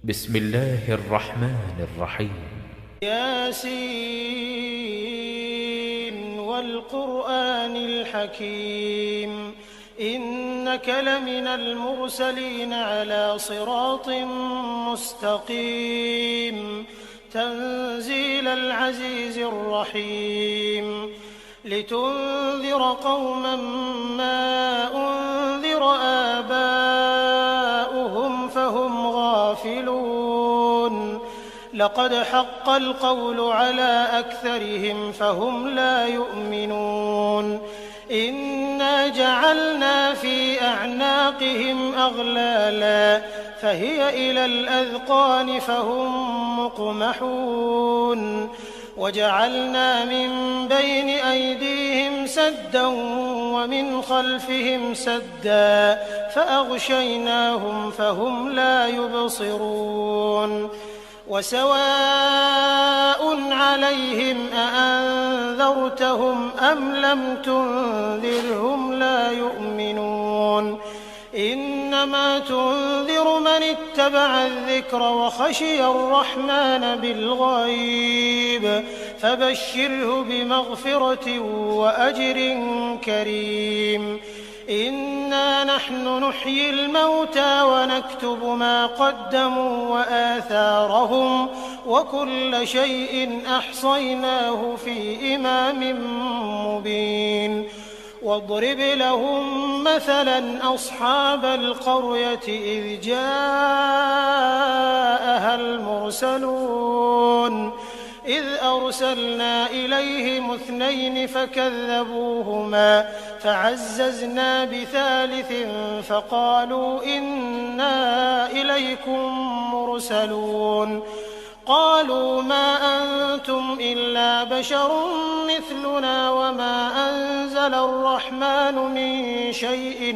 بسم الله الرحمن الرحيم. ياسين والقرآن الحكيم إنك لمن المرسلين على صراط مستقيم تنزيل العزيز الرحيم لتنذر قوما ما أنذر آباؤهم فهم غافلون لقد حق القول على أكثرهم فهم لا يؤمنون إنا جعلنا في أعناقهم أغلالا فهي إلى الأذقان فهم مقمحون وجعلنا من بين أيديهم سدا ومن خلفهم سدا فأغشيناهم فهم لا يبصرون وسواء عليهم أأنذرتهم أم لم تنذرهم لا يؤمنون إنما تنذر من اتبع الذكر وخشي الرحمن بالغيب فبشره بمغفرة وأجر كريم إنا نحن نحيي الموتى ونكتب ما قدموا وآثارهم وكل شيء أحصيناه في إمام مبين واضرب لهم مثلا أصحاب القرية إذ جاءها المرسلون إذ أرسلنا إليهم 2 فكذبوهما فعززنا بثالث فقالوا إنا إليكم مرسلون قالوا ما أنتم إلا بشر مثلنا وما أنزل الرحمن من شيء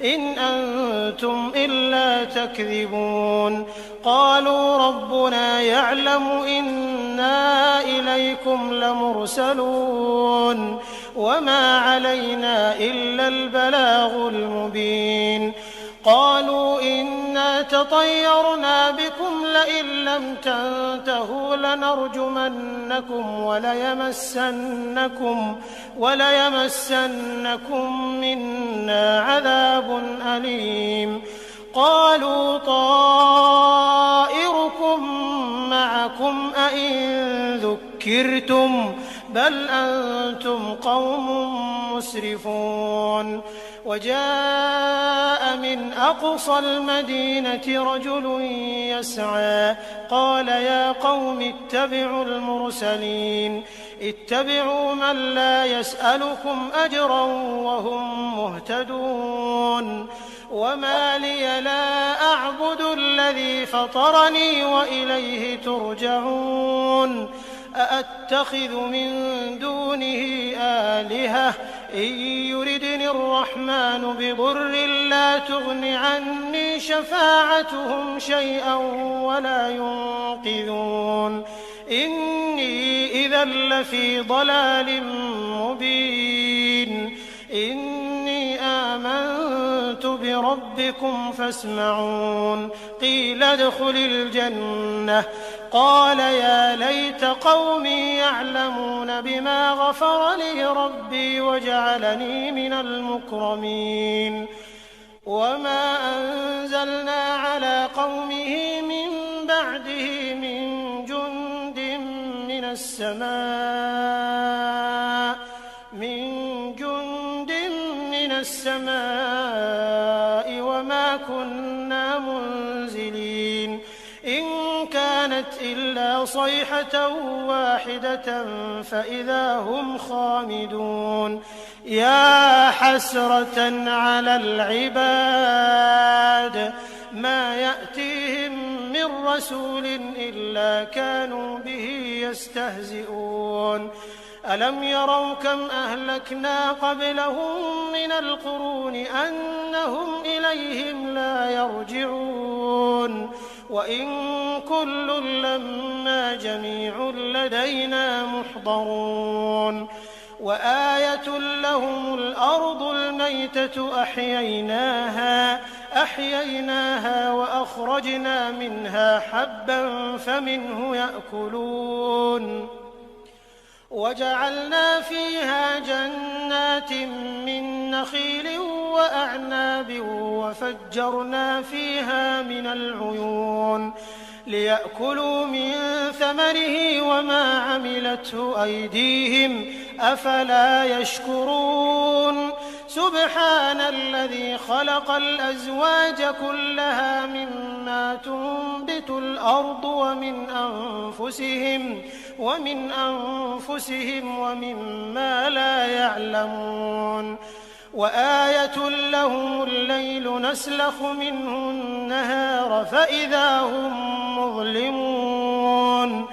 إن أنتم إلا تكذبون قالوا ربنا يعلم إنا إليكم لمرسلون وما علينا إلا البلاغ المبين قالوا إنا تطيرنا بكم لئن لم تنتهوا لنرجمنكم وليمسنكم منا عذاب أليم قالوا طائركم معكم أئن ذكرتم بل أنتم قوم مسرفون وجاء من أقصى المدينة رجل يسعى قال يا قوم اتبعوا المرسلين اتبعوا من لا يسألكم أجرا وهم مهتدون وما لي لا أعبد الذي فطرني وإليه ترجعون أأتخذ من دونه آلهة إن يردني الرحمن بضر لا تغن عني شفاعتهم شيئا ولا ينقذون إني إذا لفي ضلال مبين إني آمنت بربكم فاسمعون قيل ادخل الجنة قال يا ليت قومي يعلمون بما غفر لي ربي وجعلني من المكرمين وما أنزلنا على قومه من بعده من جند من السماء وما كنا منزلين إن كانت إلا صيحة واحدة فإذا هم خامدون يا حسرة على العباد ما يأتيهم من رسول إلا كانوا به يستهزئون ألم يروا كم أهلكنا قبلهم من القرون أنهم إليهم لا يرجعون وإن كل لما جميع لدينا محضرون وآية لهم الأرض الميتة أحييناها فأخرجنا منها حبا فمنه يأكلون وجعلنا فيها جنات من نخيل وأعناب وفجرنا فيها من العيون ليأكلوا من ثمره وما عملته أيديهم أفلا يشكرون سبحان الذي خلق الأزواج كلها مما تنبت الأرض ومن أنفسهم ومما لا يعلمون وآية لهم الليل نسلخ منه النهار فإذا هم مظلمون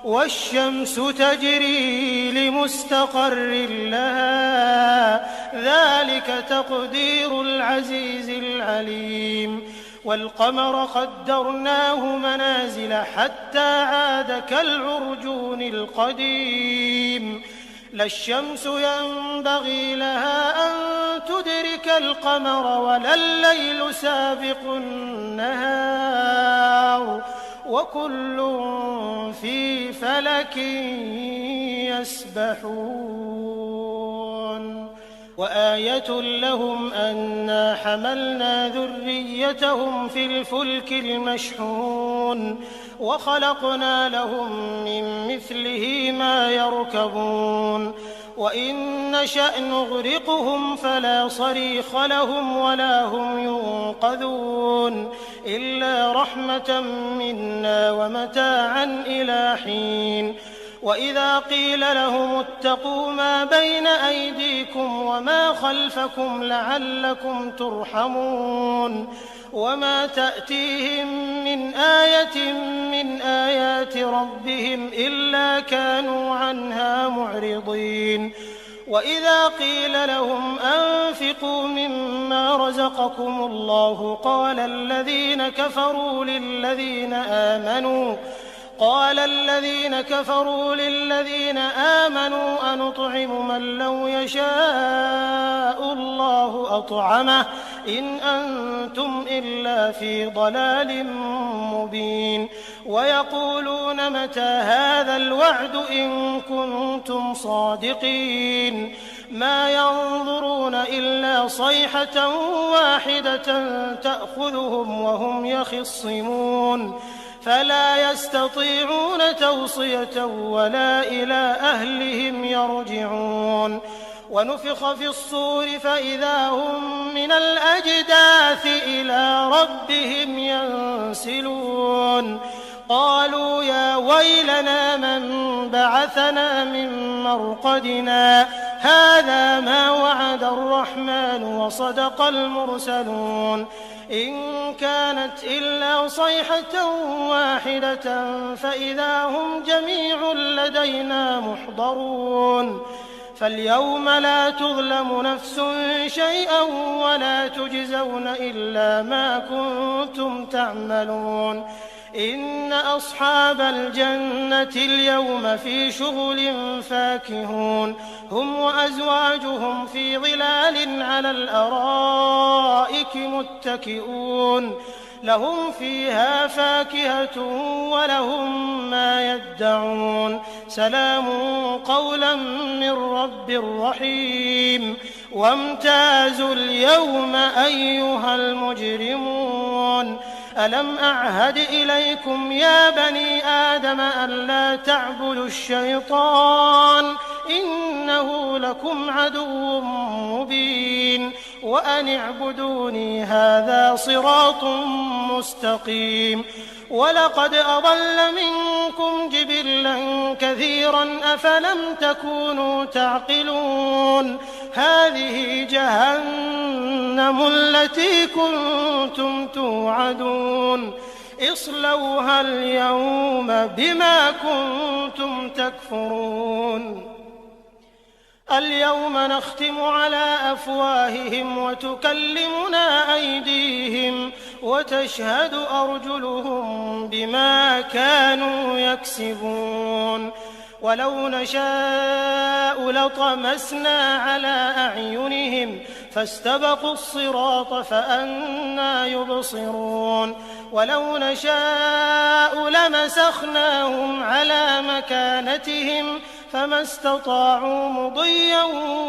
والشمس تجري لمستقر لها ذلك تقدير العزيز العليم والقمر قدرناه منازل حتى عاد كالعرجون القديم لا الشمس ينبغي لها أن تدرك القمر ولا الليل سابق النهار وكل في فلك يسبحون وآية لهم أنا حملنا ذريتهم في الفلك المشحون وخلقنا لهم من مثله ما يركبون وإن نشأ نغرقهم فلا صريخ لهم ولا هم ينقذون إلا رحمة منا ومتاعا إلى حين وإذا قيل لهم اتقوا ما بين أيديكم وما خلفكم لعلكم ترحمون وما تأتيهم من آية من آيات ربهم إلا كانوا عنها معرضين وإذا قيل لهم أنفقوا مما رزقكم الله قال الذين كفروا للذين آمنوا أنطعم من لو يشاء الله أطعمه إن أنتم إلا في ضلال مبين ويقولون متى هذا الوعد إن كنتم صادقين ما ينظرون إلا صيحة واحدة تأخذهم وهم يخصمون فلا يستطيعون توصية ولا إلى أهلهم يرجعون ونفخ في الصور فإذا هم من الأجداث إلى ربهم ينسلون قالوا يا ويلنا من بعثنا من مرقدنا هذا ما وعد الرحمن وصدق المرسلون إن كانت إلا صيحة واحدة فإذا هم جميع لدينا محضرون فاليوم لا تظلم نفس شيئا ولا تجزون إلا ما كنتم تعملون إن أصحاب الجنة اليوم في شغل فاكهون هم وأزواجهم في ظلال على الأرائك متكئون لهم فيها فاكهة ولهم ما يدعون سلام قولا من رب رحيم وامتازوا اليوم أيها المجرمون ألم أعهد إليكم يا بني آدم ألا تعبدوا الشيطان إنه لكم عدو مبين وأن اعبدوني هذا صراط مستقيم ولقد أضل منكم جبلا كثيرا أفلم تكونوا تعقلون هذه جهنم التي كنتم توعدون اصلوها اليوم بما كنتم تكفرون اليوم نختم على أفواههم وتكلمنا أيديهم وتشهد أرجلهم بما كانوا يكسبون ولو نشاء لطمسنا على أعينهم فاستبقوا الصراط فأنى يبصرون ولو نشاء لمسخناهم على مكانتهم فما استطاعوا مضيا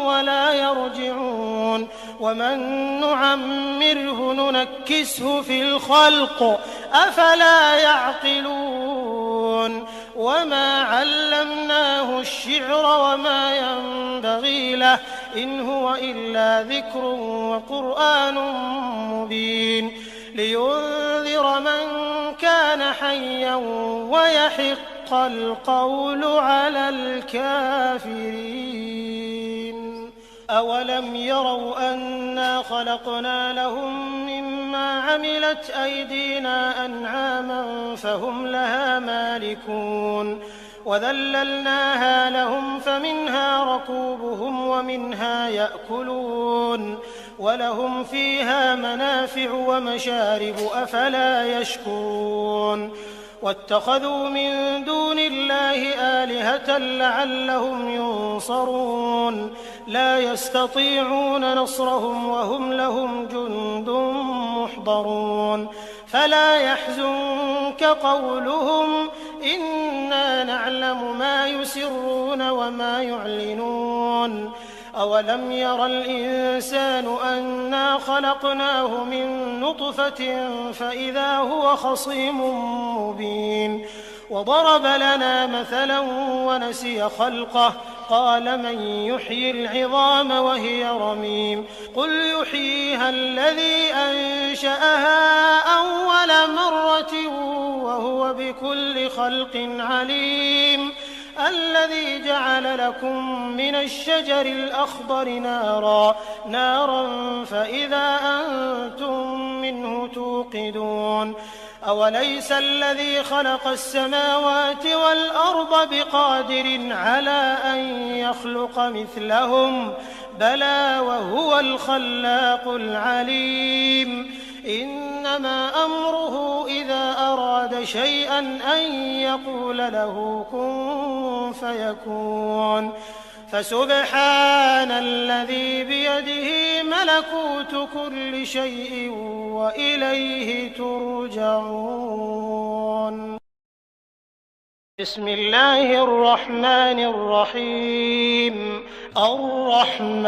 ولا يرجعون ومن نعمره ننكسه في الخلق أفلا يعقلون وما علمناه الشعر وما ينبغي له إن هو إلا ذكر وقرآن مبين لينذر من كان حيا ويحق القول على الكافرين أولم يروا أنا خلقنا لهم مما عملت أيدينا أنعاما فهم لها مالكون وذللناها لهم فمنها ركوبهم ومنها يأكلون ولهم فيها منافع ومشارب أفلا يشكرون واتخذوا من دون الله آلهة لعلهم ينصرون لا يستطيعون نصرهم وهم لهم جند محضرون فلا يحزنك قولهم إنا نعلم ما يسرون وما يعلنون أولم ير الإنسان أنا خلقناه من نطفة فإذا هو خصيم مبين وضرب لنا مثلا ونسي خلقه قال من يحيي العظام وهي رميم قل يحييها الذي أنشأها أول مرة وهو بكل خلق عليم الذي جعل لكم من الشجر الأخضر نارا فإذا أنتم منه توقدون أوليس الذي خلق السماوات والأرض بقادر على أن يخلق مثلهم بلى وهو الخلاق العليم إنما أمره إذا أراد شيئا أن يقول له كن فيكون فسبحان الذي بيده ملكوت كل شيء وإليه ترجعون بسم الله الرحمن الرحيم الرحمن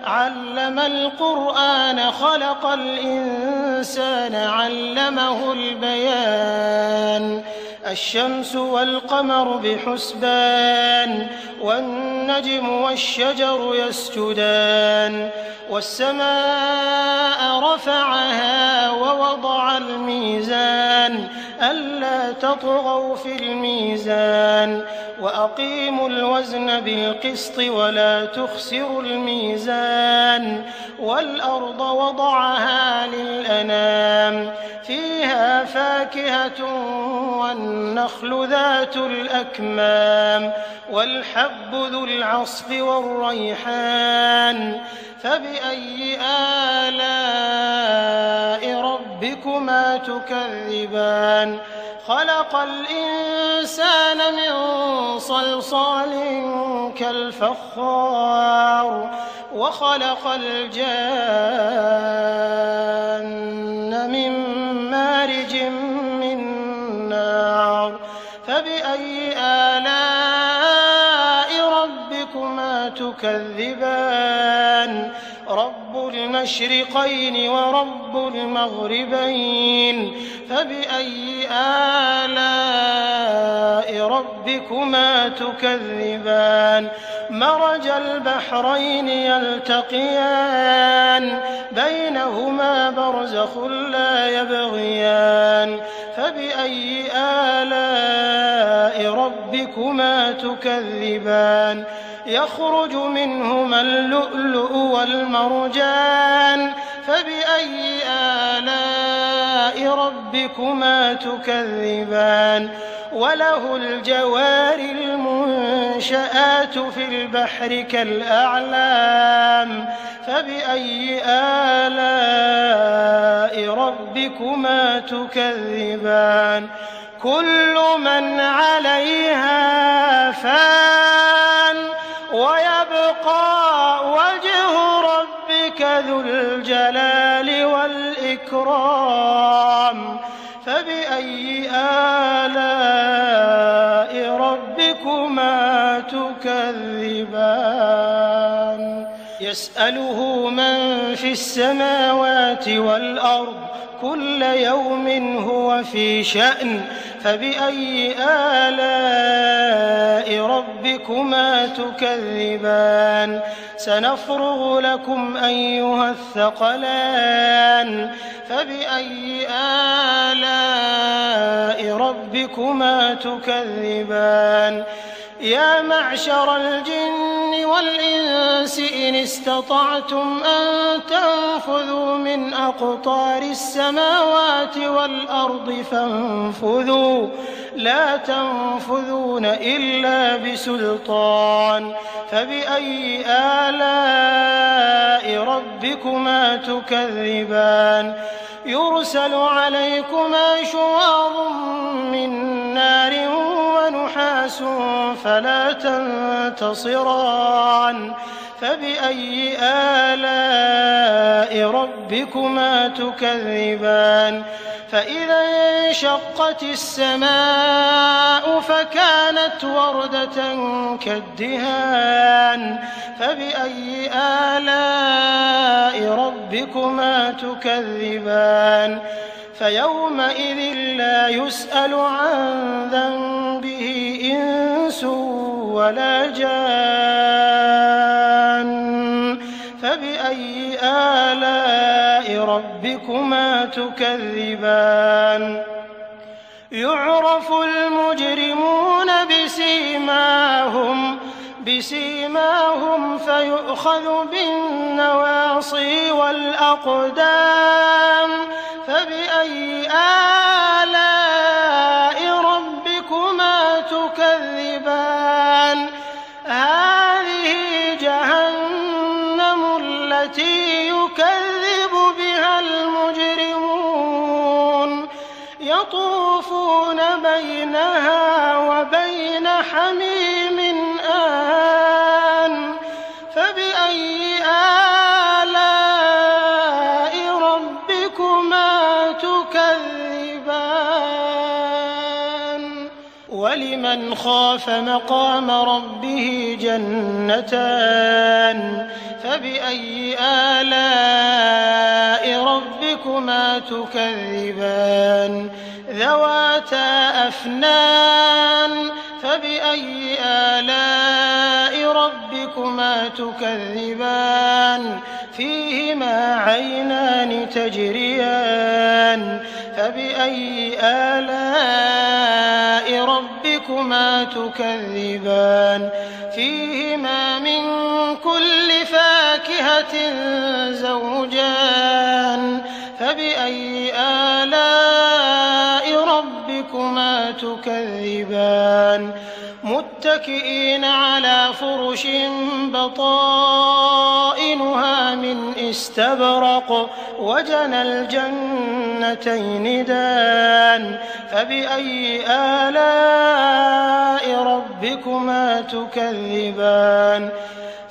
علم القرآن خلق الإنسان علمه البيان الشمس والقمر بحسبان والنجم والشجر يسجدان والسماء رفعها ووضع الميزان ألا تطغوا في الميزان وأقيموا الوزن بالقسط ولا تخسروا الميزان والأرض وضعها للأنام فيها فاكهة والنخل ذات الأكمام والحب ذو العصف والريحان فبأي آلاء ربكما تكذبان خلق الإنسان من صلصال كالفخار وخلق الجان من مارج من نار فبأي آلاء ربكما تكذبان رب المشرقين ورب المغربين فبأي آلاء ربكما تكذبان مرج البحرين يلتقيان بينهما برزخ لا يبغيان فبأي آلاء ربكما تكذبان يخرج منهما اللؤلؤ والمرجان فبأي آلاء ربكما تكذبان وله الجوار المنشآت في البحر كالأعلام فبأي آلاء ربكما تكذبان كل من عليها فان ويبقى وجه ربك ذو الجلال والإكرام فبأي آلاء ربكما تكذبان يسأله من في السماوات والأرض كل يوم هو في شأن فبأي آلاء ربكما تكذبان سنفرغ لكم أيها الثقلان فبأي آلاء ربكما تكذبان يا معشر الجن والإنس إن استطعتم أن تنفذوا من أقطار السماوات والأرض فانفذوا لا تنفذون إلا بسلطان فبأي آلاء ربكما تكذبان يرسل عليكما شواظ من نار ونحاس فلا تنتصران فبأي آلاء ربكما تكذبان فإذا انشقت السماء فكانت وردة كالدهان فبأي آلاء ربكما تكذبان فيومئذ لا يسأل عن ذنبه إنس ولا جان فبأي آلاء ربكما تكذبان يعرف المجرمون بسيماهم فيؤخذ بالنواصي والأقدام فبأي آلاء ربكما تكذبان هذه جهنم التي يكذب بها المجرمون يطوفون بينها وبين حميم آن فبأي آلاء ربكما تكذبان ولمن خاف مقام ربه جنتان فبأي آلاء ربكما تكذبان ذواتا أفنان فبأي آلاء ربكما تكذبان فيهما عينان تجريان فبأي آلاء ربكما تكذبان فيهما من كل فاكهة زوجان فبأي آلاء ربكما تكذبان متكئين على فرش بطائنها من استبرق وجنى الجنتين دان فبأي آلاء ربكما تكذبان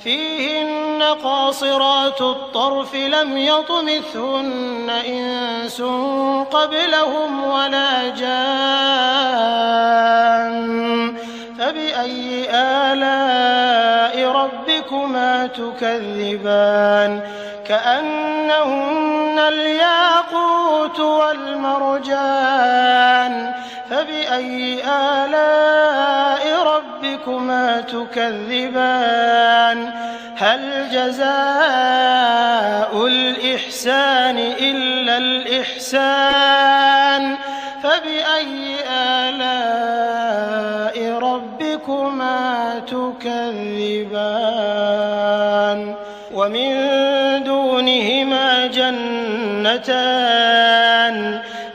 فيهن قاصرات الطرف لم يطمثهن إنس قبلهم ولا جان فبأي آلاء ربكما تكذبان كأنهن الياقوت والمرجان فبأي آلاء ربكما تكذبان هل جزاء الإحسان إلا الإحسان فبأي آلاء ربكما تكذبان ومن دونهما جنتان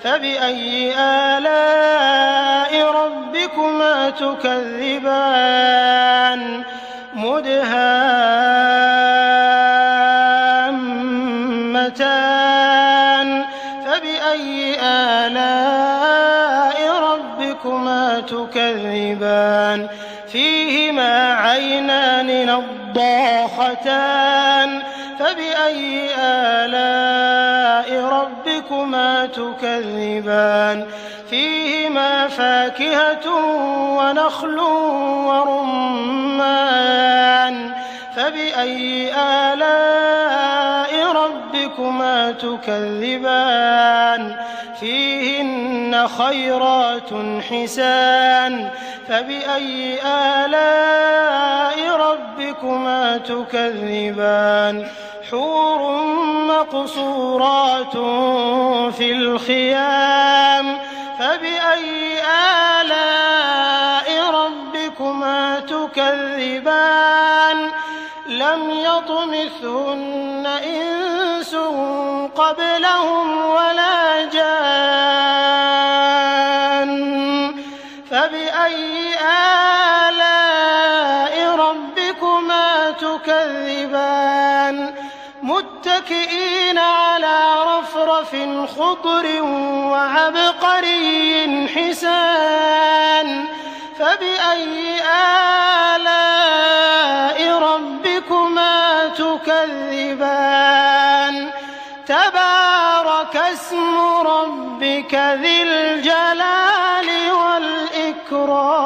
فبأي آلاء ربكما تكذبان مدهامتان فبأي آلاء ربكما تكذبان فيهما عينان نضاختان فبأي آلاء ربكما تكذبان فيهما فاكهة ونخل ورمان فبأي آلاء ربكما تكذبان فيهن خيرات حسان فبأي آلاء ربكما تكذبان حور مقصورات في الخيام فبأي آلاء ربكما تكذبان لم يطمثهن إنس قبلهم ولا جان فبأي آلاء ربكما تكذبان متكئين على رفرف خضر وعبقري حسان فبأي آلاء ربكما تكذبان تبارك اسم ربك ذي الجلال والإكرام.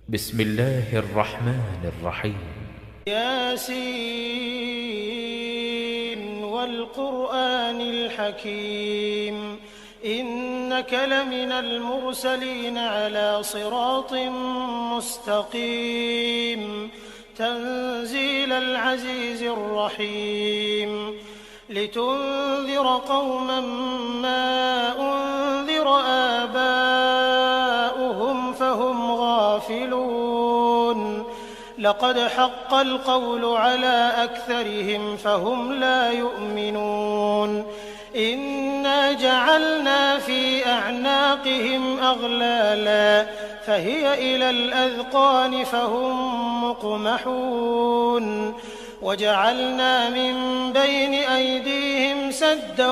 بسم الله الرحمن الرحيم. ياسين والقرآن الحكيم إنك لمن المرسلين على صراط مستقيم تنزيل العزيز الرحيم لتنذر قوما ما أنذر آباؤهم فهم غافلون لقد حق القول على أكثرهم فهم لا يؤمنون إنا جعلنا في أعناقهم أغلالا فهي إلى الأذقان فهم مقمحون وجعلنا من بين أيديهم سدا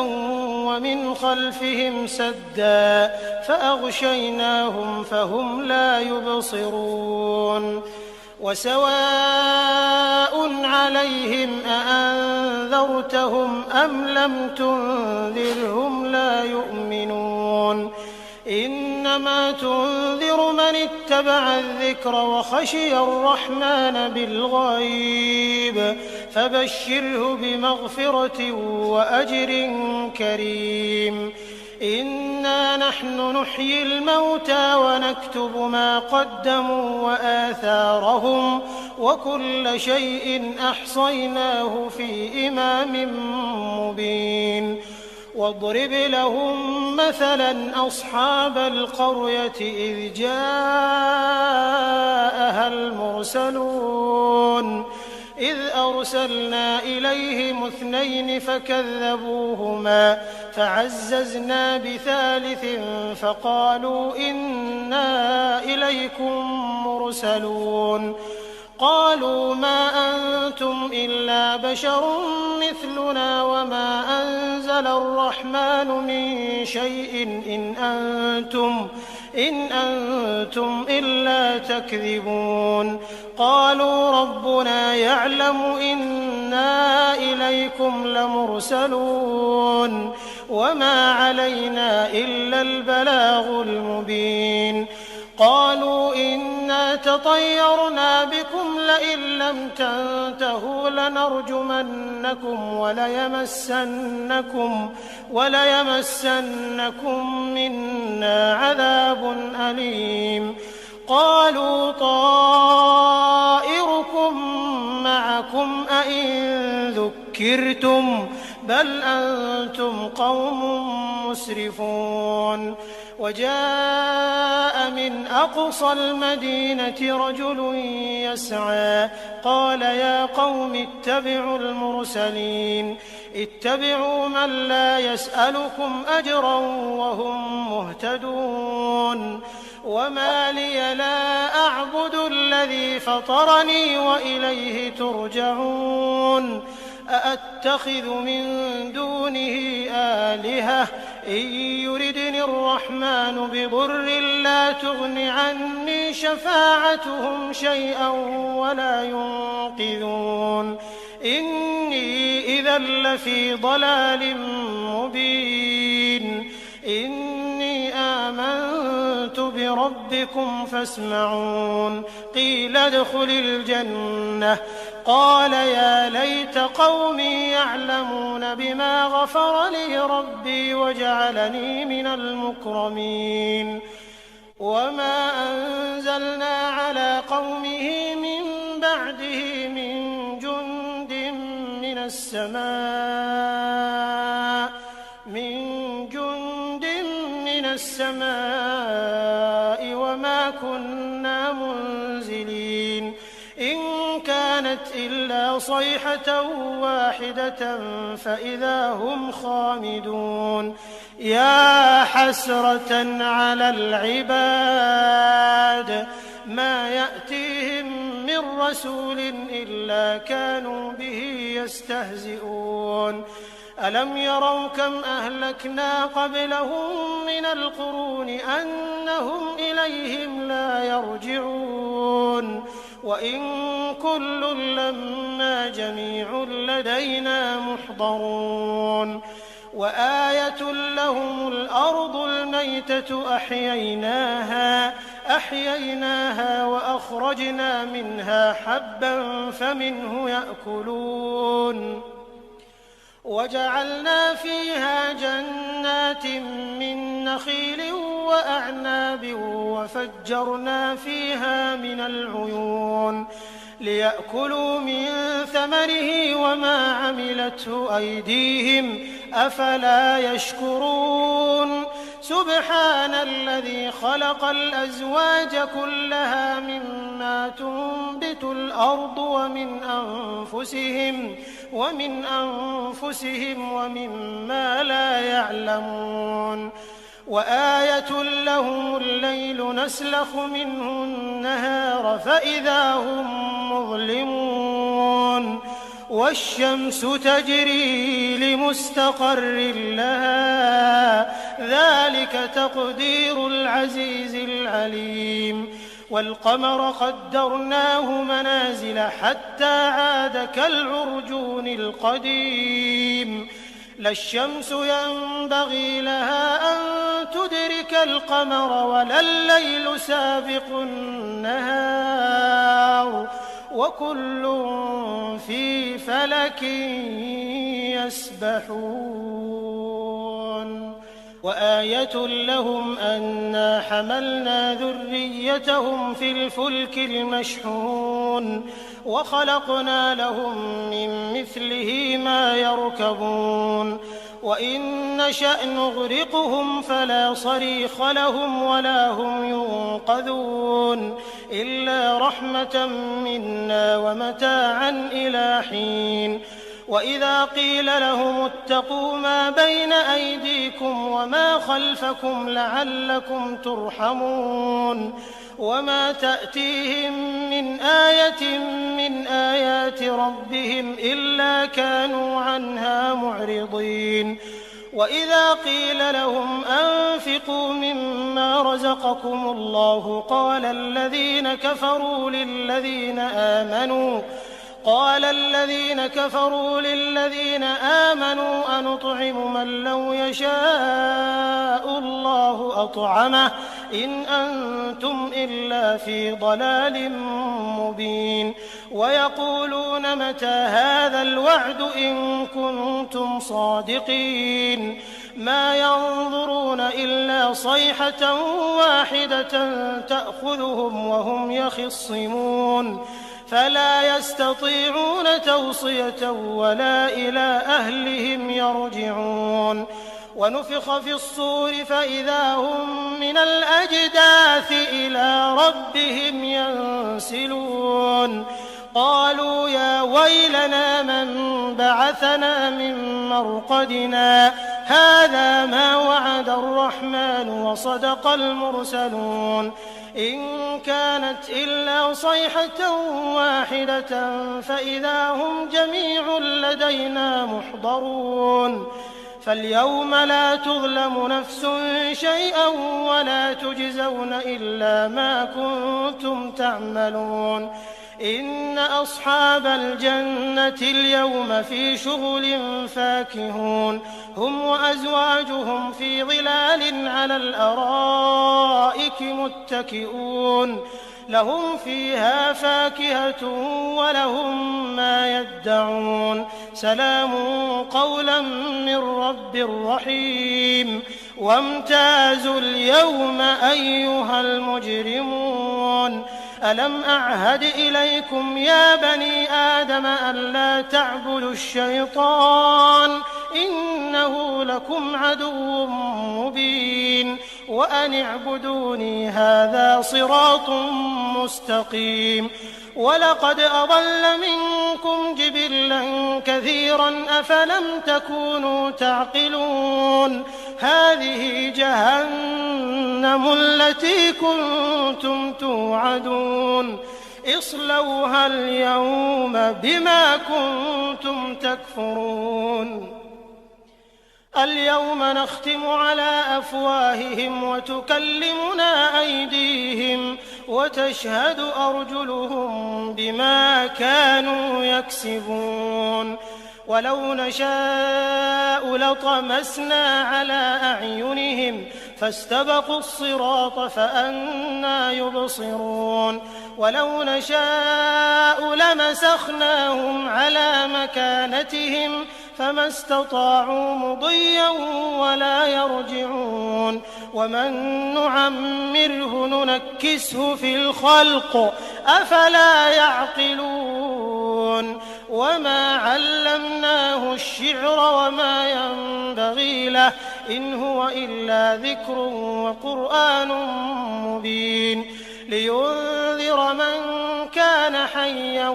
ومن خلفهم سدا فأغشيناهم فهم لا يبصرون وسواء عليهم أأنذرتهم أم لم تنذرهم لا يؤمنون إنما تنذر من اتبع الذكر وخشي الرحمن بالغيب فبشره بمغفرة وأجر كريم إنا نحن نحيي الموتى ونكتب ما قدموا وآثارهم وكل شيء أحصيناه في إمام مبين واضرب لهم مثلا أصحاب القرية إذ جاءها المرسلون إذ أرسلنا إليهم 2 فكذبوهما فعززنا بثالث فقالوا إنا إليكم مرسلون قالوا ما أنتم إلا بشر مثلنا وما أنزل الرحمن من شيء إن أنتم إلا تكذبون قالوا ربنا يعلم إنا إليكم لمرسلون وما علينا إلا البلاغ المبين قالوا إنا تطيرنا بكم لئن لم تنتهوا لنرجمنكم وليمسنكم منا عذاب أليم قالوا طائركم معكم أئن ذكرتم بل أنتم قوم مسرفون وجاء من أقصى المدينة رجل يسعى قال يا قوم اتبعوا المرسلين اتبعوا من لا يسألكم أجرا وهم مهتدون وما لي لا أعبد الذي فطرني وإليه ترجعون أأتخذ من دونه آلهة إن يردني الرحمن بضر لا تغن عني شفاعتهم شيئا ولا ينقذون إني إذا لفي ضلال مبين إني آمنت بربكم فاسمعون قيل ادخل الجنة قال يا ليت قومي يعلمون بما غفر لي ربي وجعلني من المكرمين وما أنزلنا على قومه من بعده من جند من السماء وما كنا منزلين إن كانت إلا صيحة واحدة فإذا هم خامدون يا حسرة على العباد ما يأتيهم من رسول إلا كانوا به يستهزئون ألم يروا كم أهلكنا قبلهم من القرون أنهم إليهم لا يرجعون وإن كل لما جميع لدينا محضرون وآية لهم الأرض الميتة أحييناها وأخرجنا منها حبا فمنه يأكلون وجعلنا فيها جنات من نخيل وأعناب وفجرنا فيها من العيون ليأكلوا من ثمره وما عملته أيديهم أفلا يشكرون سبحان الذي خلق الأزواج كلها مما تنبت الأرض ومن أنفسهم ومما لا يعلمون وآية لهم الليل نسلخ منه النهار فإذا هم مظلمون والشمس تجري لمستقر لها ذلك تقدير العزيز العليم والقمر قدرناه منازل حتى عاد كالعرجون القديم لا الشمس ينبغي لها أن تدرك القمر ولا الليل سابق النهار وكل في فلك يسبحون وآية لهم أنا حملنا ذريتهم في الفلك المشحون وخلقنا لهم من مثله ما يركبون وإن نشأ نغرقهم فلا صريخ لهم ولا هم ينقذون إلا رحمة منا ومتاعا إلى حين وإذا قيل لهم اتقوا ما بين أيديكم وما خلفكم لعلكم ترحمون وما تأتيهم من آية من آيات ربهم إلا كانوا عنها معرضين وإذا قيل لهم أنفقوا مما رزقكم الله قال الذين كفروا للذين آمنوا أنطعم من لو يشاء الله أطعمه إن أنتم إلا في ضلال مبين ويقولون متى هذا الوعد إن كنتم صادقين ما ينظرون إلا صيحة واحدة تأخذهم وهم يخصمون فلا يستطيعون توصية ولا إلى أهلهم يرجعون ونفخ في الصور فإذا هم من الأجداث إلى ربهم ينسلون قالوا يا ويلنا من بعثنا من مرقدنا هذا ما وعد الرحمن وصدق المرسلون إن كانت إلا صيحة واحدة فإذا هم جميع لدينا محضرون فاليوم لا تظلم نفس شيئا ولا تجزون إلا ما كنتم تعملون إن أصحاب الجنة اليوم في شغل فاكهون هم وأزواجهم في ظلال على الأرائك متكئون لهم فيها فاكهة ولهم ما يدعون سلام قولا من رب رحيم وامتازوا اليوم أيها المجرمون ألم أعهد إليكم يا بني آدم ألا تعبدوا الشيطان إنه لكم عدو مبين وأن اعبدوني هذا صراط مستقيم ولقد أضل منكم جبلا كثيرا أفلم تكونوا تعقلون هذه جهنم التي كنتم توعدون اصلوها اليوم بما كنتم تكفرون اليوم نختم على أفواههم وتكلمنا أيديهم وتشهد أرجلهم بما كانوا يكسبون ولو نشاء لطمسنا على أعينهم فاستبقوا الصراط فأنى يبصرون ولو نشاء لمسخناهم على مكانتهم فما استطاعوا مضيا ولا يرجعون ومن نعمره ننكسه في الخلق أفلا يعقلون وما علمناه الشعر وما ينبغي له إن هو إلا ذكر وقرآن مبين لينذر من كان حيا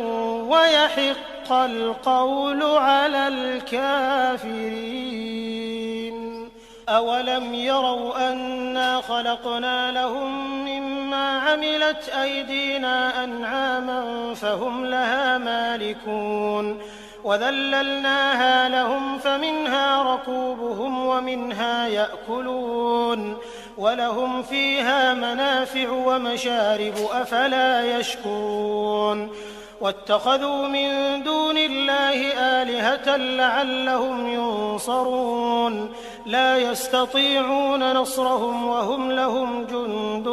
ويحق القول على الكافرين أولم يروا أنا خلقنا لهم مما عملت أيدينا أنعاما فهم لها مالكون وذللناها لهم فمنها ركوبهم ومنها يأكلون ولهم فيها منافع ومشارب أفلا يشكرون واتخذوا من دون الله آلهة لعلهم ينصرون لا يستطيعون نصرهم وهم لهم جند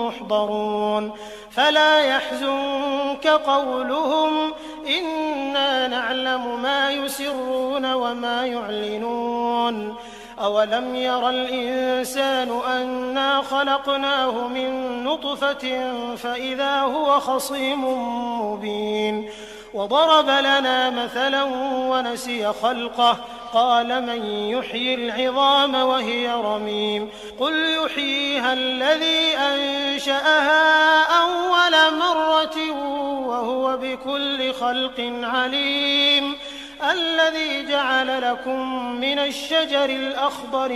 محضرون فلا يحزنك قولهم إنا نعلم ما يسرون وما يعلنون أولم ير الإنسان أنا خلقناه من نطفة فإذا هو خصيم مبين وضرب لنا مثلا ونسي خلقه قال من يحيي العظام وهي رميم قل يحييها الذي أنشأها أول مرة وهو بكل خلق عليم الذي جعل لكم من الشجر الأخضر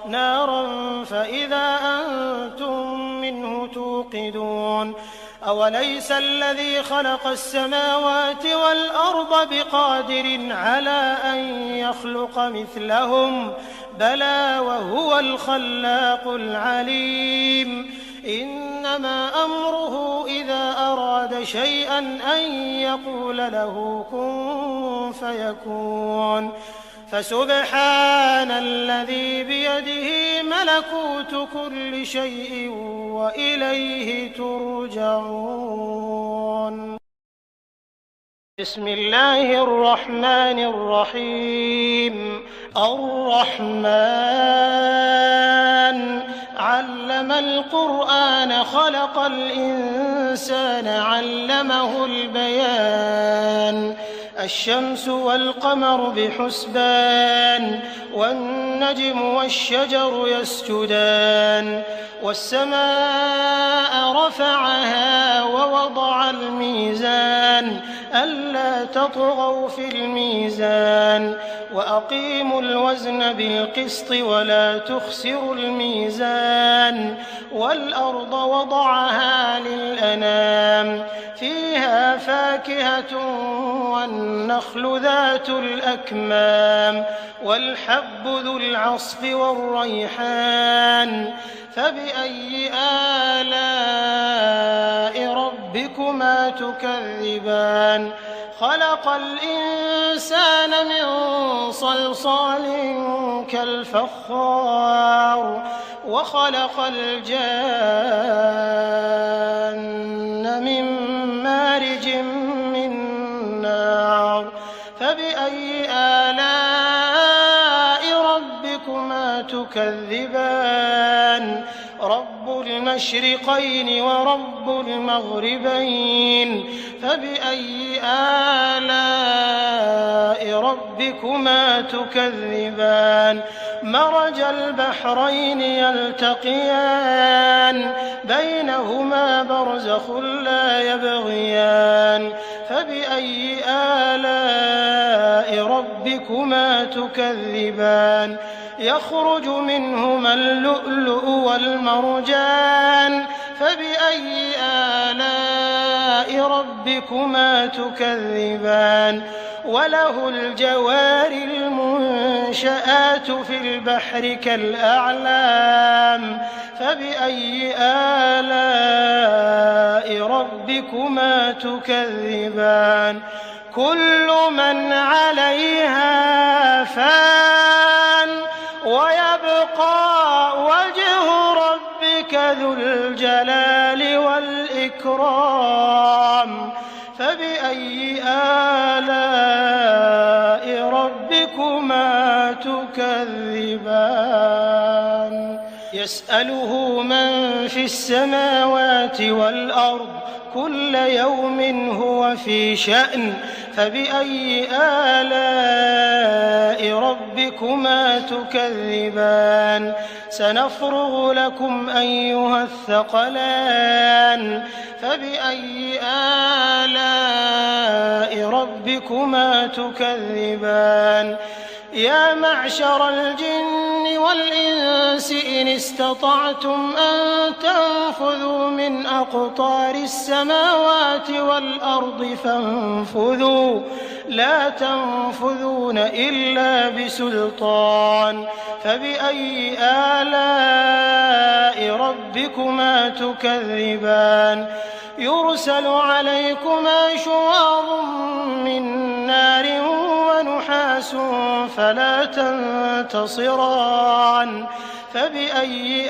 نارا فإذا أنتم منه توقدون أوليس الذي خلق السماوات والأرض بقادر على أن يخلق مثلهم بلى وهو الخلاق العليم إنما أمره إذا أراد شيئا أن يقول له كن فيكون فسبحان الذي بيده ملكوت كل شيء وإليه ترجعون بسم الله الرحمن الرحيم الرحمن علم القرآن خلق الإنسان علمه البيان الشمس والقمر بحسبان والنجم والشجر يسجدان والسماء رفعها ووضع الميزان ألا تطغوا في الميزان وأقيموا الوزن بالقسط ولا تخسروا الميزان والأرض وضعها للأنام فيها فاكهة والنخل ذات الأكمام والحب ذو العصف والريحان فبأي آلاء ربكما تكذبان خلق الإنسان من صلصال كالفخار وخلق الجان من مارج من نار فبأي آلاء ربكما تكذبان رب المشرقين ورب المغربين فبأي آلاء ربكما تكذبان مرج البحرين يلتقيان بينهما برزخ لا يبغيان فبأي آلاء ربكما تكذبان يخرج منهما اللؤلؤ والمرجان فبأي آلاء ربكما تكذبان وله الجوار المنشآت في البحر كالأعلام فبأي آلاء ربكما تكذبان كل من عليها فان ويبقى وجه ربك ذو الجلال والإكرام فبأي آلاء ربكما تكذبان يسأله من في السماوات والأرض كل يوم هو في شأن فبأي آلاء ربكما تكذبان سنفرغ لكم أيها الثقلان فبأي آلاء ربكما تكذبان يا معشر الجن والإنس إن استطعتم أن تنفذوا من أقطار السماوات والأرض فانفذوا لا تنفذون إلا بسلطان فبأي آلاء ربكما تكذبان يرسل عليكما شواظ من نار ونحاس فلا تنتصران فبأي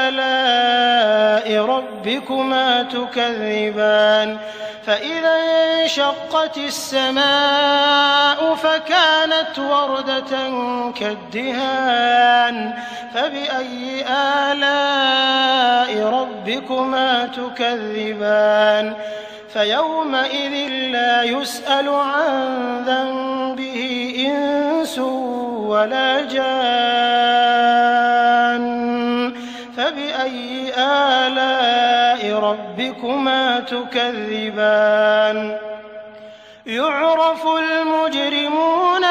آلاء ربكما تكذبان فإذا انشقت السماء فكانت وردة كالدهان فبأي آلاء ربكما تكذبان فيومئذ لا يسأل عن ذنبه إنس ولا جان فبأي آلاء ربكما تكذبان يعرف المجرمون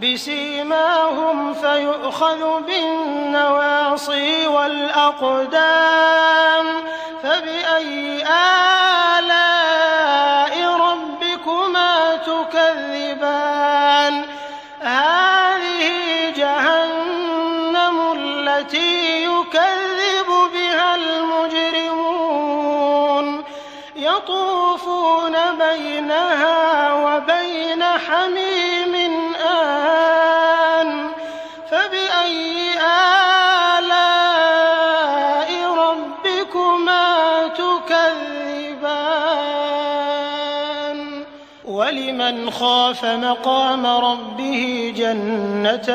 بسيماهم فيؤخذ بالنواصي والأقدام فبأي آلاء ربكما تكذبان هذه جهنم التي يكذب بها المجرمون يطوفون بينها وبين حميم آن فبأي آلاء ربكما تكذبان ولمن خاف مقام ربه جنتان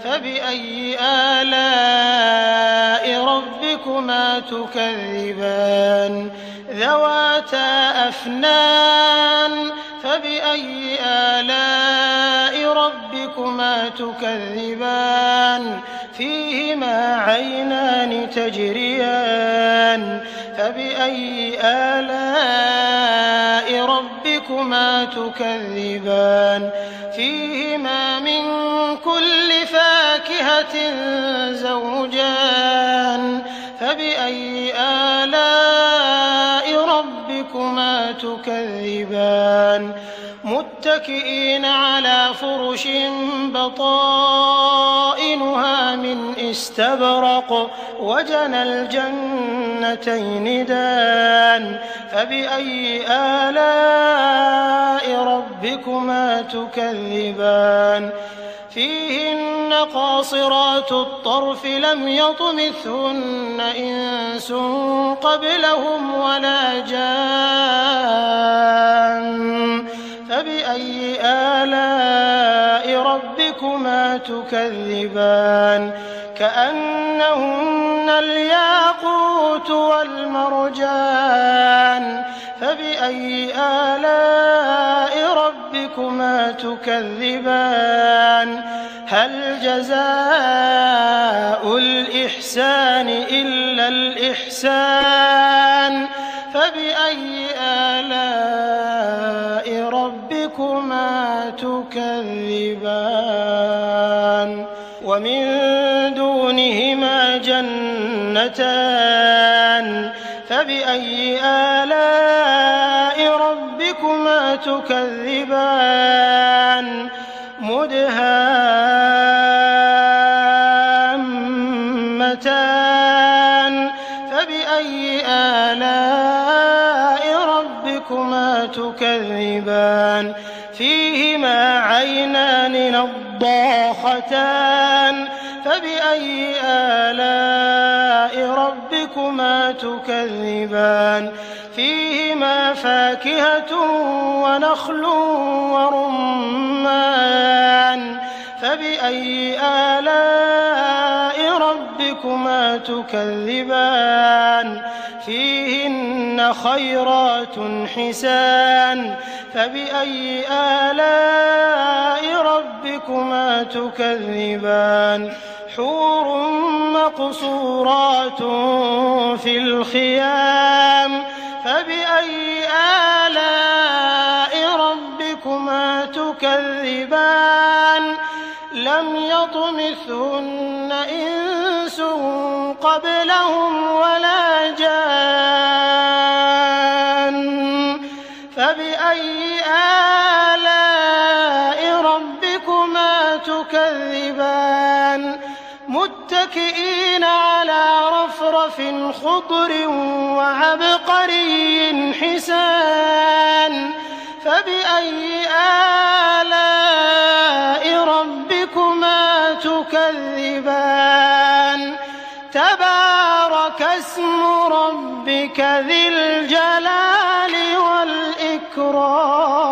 فبأي آلاء ربكما تكذبان ذواتا أفنان فبأي آلاء ربكما تكذبان فيهما عينان تجريان فبأي آلاء ربكما تكذبان فيهما من كل فاكهة زوجان فبأي آلاء ربكما تكذبان متكئين على فرش بطائنها من استبرق وجنى الجنتين دان فبأي آلاء ربكما تكذبان فيهن قاصرات الطرف لم يطمثهن إنس قبلهم ولا جان فبأي آلاء ربكما تكذبان كأنهن الياقوت والمرجان فبأي آلاء ربكما تكذبان هل جزاء الإحسان إلا الإحسان فبأي آلاء ربكما تكذبان ومن دونهما جنتان فبأي آلاء ربكما تكذبان مدهامتان فبأي آلاء ربكما تكذبان فيهما عينان نضاختان فبأي آلاء ربكما تكذبان فيهما فاكهة ونخل ورمان فبأي آلاء ربكما تكذبان فيهن خيرات حسان فبأي آلاء ربكما تكذبان حور مقصورات في الخيام فبأي آلاء ربكما تكذبان لم يطمثهن إنس قبلهم ولا جان فبأي آلاء ربكما تكذبان متكئين على رفرف خضر وعبقري حسان فبأي آلاء ربكما تكذبان تبارك اسم ربك ذي الجلال والإكرام